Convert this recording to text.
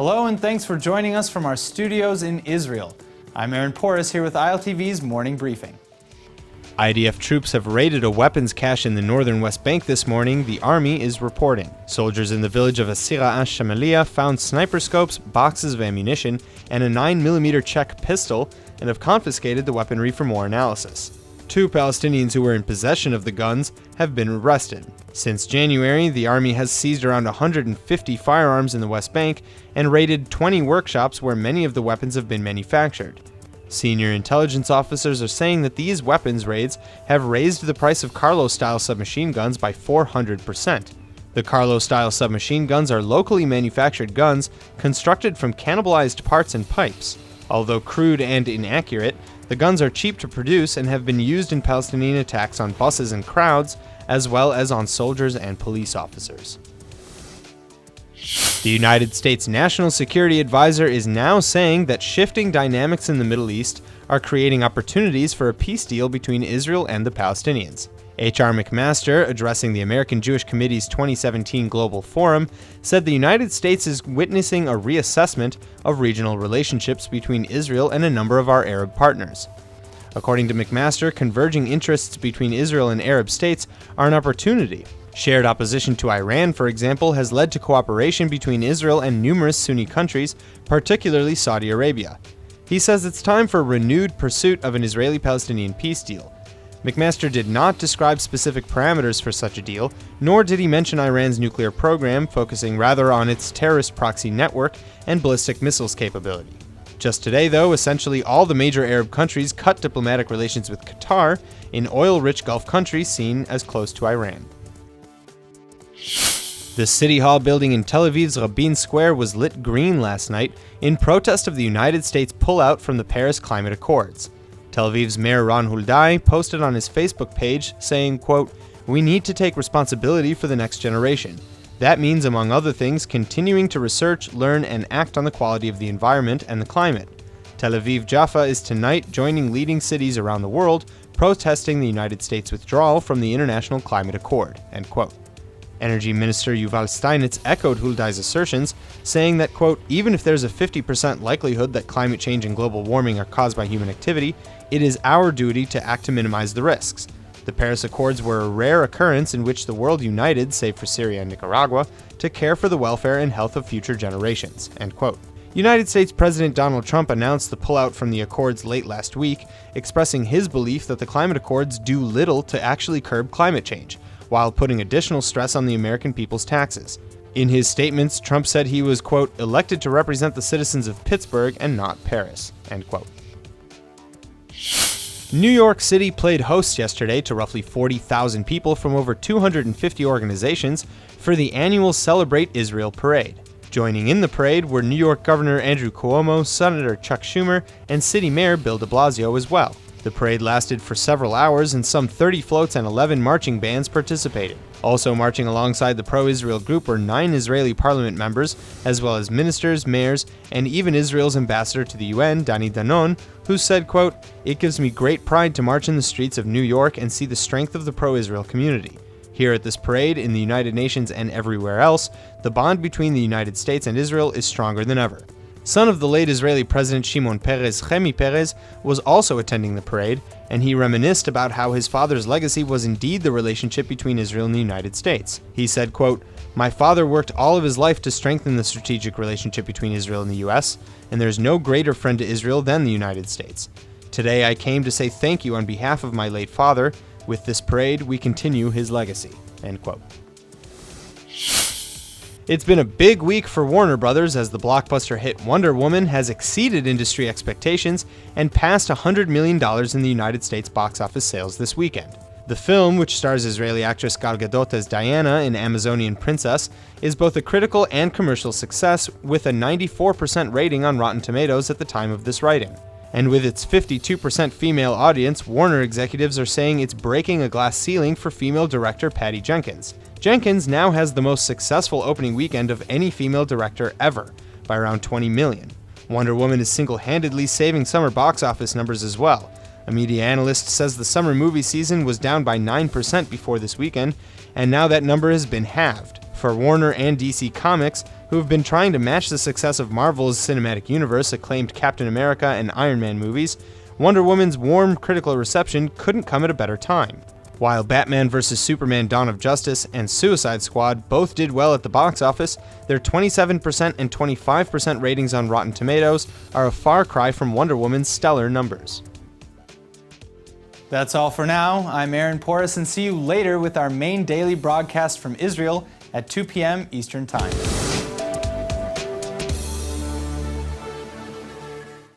Hello and thanks for joining us from our studios in Israel. I'm Aaron Porras here with ILTV's Morning Briefing. IDF troops have raided a weapons cache in the northern West Bank this morning, the army is reporting. Soldiers in the village of Asira Ash-Shamalia found sniper scopes, boxes of ammunition, and a 9mm Czech pistol, and have confiscated the weaponry for more analysis. 2 Palestinians who were in possession of the guns have been arrested. Since January, the army has seized around 150 firearms in the West Bank and raided 20 workshops where many of the weapons have been manufactured. Senior intelligence officers are saying that these weapons raids have raised the price of Carlo-style submachine guns by 400%. The Carlo-style submachine guns are locally manufactured guns constructed from cannibalized parts and pipes. Although crude and inaccurate, the guns are cheap to produce and have been used in Palestinian attacks on buses and crowds, as well as on soldiers and police officers. The United States National Security Advisor is now saying that shifting dynamics in the Middle East are creating opportunities for a peace deal between Israel and the Palestinians. H.R. McMaster, addressing the American Jewish Committee's 2017 Global Forum, said the United States is witnessing a reassessment of regional relationships between Israel and a number of our Arab partners. According to McMaster, converging interests between Israel and Arab states are an opportunity. Shared opposition to Iran, for example, has led to cooperation between Israel and numerous Sunni countries, particularly Saudi Arabia. He says it's time for renewed pursuit of an Israeli-Palestinian peace deal. McMaster did not describe specific parameters for such a deal, nor did he mention Iran's nuclear program, focusing rather on its terrorist proxy network and ballistic missiles capability. Just today, though, essentially all the major Arab countries cut diplomatic relations with Qatar, an oil-rich Gulf country seen as close to Iran. The City Hall building in Tel Aviv's Rabin Square was lit green last night in protest of the United States pullout from the Paris Climate Accords. Tel Aviv's Mayor Ron Huldai posted on his Facebook page saying, quote, "We need to take responsibility for the next generation. That means, among other things, continuing to research, learn, and act on the quality of the environment and the climate. Tel Aviv Jaffa is tonight joining leading cities around the world protesting the United States withdrawal from the International Climate Accord." End quote. Energy Minister Yuval Steinitz echoed Huldai's assertions, saying that, quote, "Even if there's a 50% likelihood that climate change and global warming are caused by human activity, it is our duty to act to minimize the risks. The Paris Accords were a rare occurrence in which the world united, save for Syria and Nicaragua, to care for the welfare and health of future generations." End quote. United States President Donald Trump announced the pullout from the Accords late last week, expressing his belief that the climate accords do little to actually curb climate change, while putting additional stress on the American people's taxes. In his statements, Trump said he was, quote, "elected to represent the citizens of Pittsburgh and not Paris," end quote. New York City played host yesterday to roughly 40,000 people from over 250 organizations for the annual Celebrate Israel parade. Joining in the parade were New York Governor Andrew Cuomo, Senator Chuck Schumer, and City Mayor Bill de Blasio as well. The parade lasted for several hours and some 30 floats and 11 marching bands participated. Also marching alongside the pro-Israel group were 9 Israeli parliament members, as well as ministers, mayors, and even Israel's ambassador to the UN, Dani Danon, who said, quote, "It gives me great pride to march in the streets of New York and see the strength of the pro-Israel community. Here at this parade, in the United Nations and everywhere else, the bond between the United States and Israel is stronger than ever." Son of the late Israeli President Shimon Peres, Chemi Peres, was also attending the parade, and he reminisced about how his father's legacy was indeed the relationship between Israel and the United States. He said, quote, "My father worked all of his life to strengthen the strategic relationship between Israel and the U.S., and there's no greater friend to Israel than the United States. Today I came to say thank you on behalf of my late father. With this parade, we continue his legacy." End quote. It's been a big week for Warner Brothers as the blockbuster hit Wonder Woman has exceeded industry expectations and passed $100 million in the United States box office sales this weekend. The film, which stars Israeli actress Gal Gadot as Diana in Amazonian Princess, is both a critical and commercial success with a 94% rating on Rotten Tomatoes at the time of this writing. And with its 52% female audience, Warner executives are saying it's breaking a glass ceiling for female director Patty Jenkins. Jenkins now has the most successful opening weekend of any female director ever, by around 20 million. Wonder Woman is single-handedly saving summer box office numbers as well. A media analyst says the summer movie season was down by 9% before this weekend, and now that number has been halved. For Warner and DC Comics, who have been trying to match the success of Marvel's cinematic universe acclaimed Captain America and Iron Man movies, Wonder Woman's warm critical reception couldn't come at a better time. While Batman vs. Superman: Dawn of Justice and Suicide Squad both did well at the box office, their 27% and 25% ratings on Rotten Tomatoes are a far cry from Wonder Woman's stellar numbers. That's all for now. I'm Aaron Porras, and see you later with our main daily broadcast from Israel at 2 p.m. Eastern Time.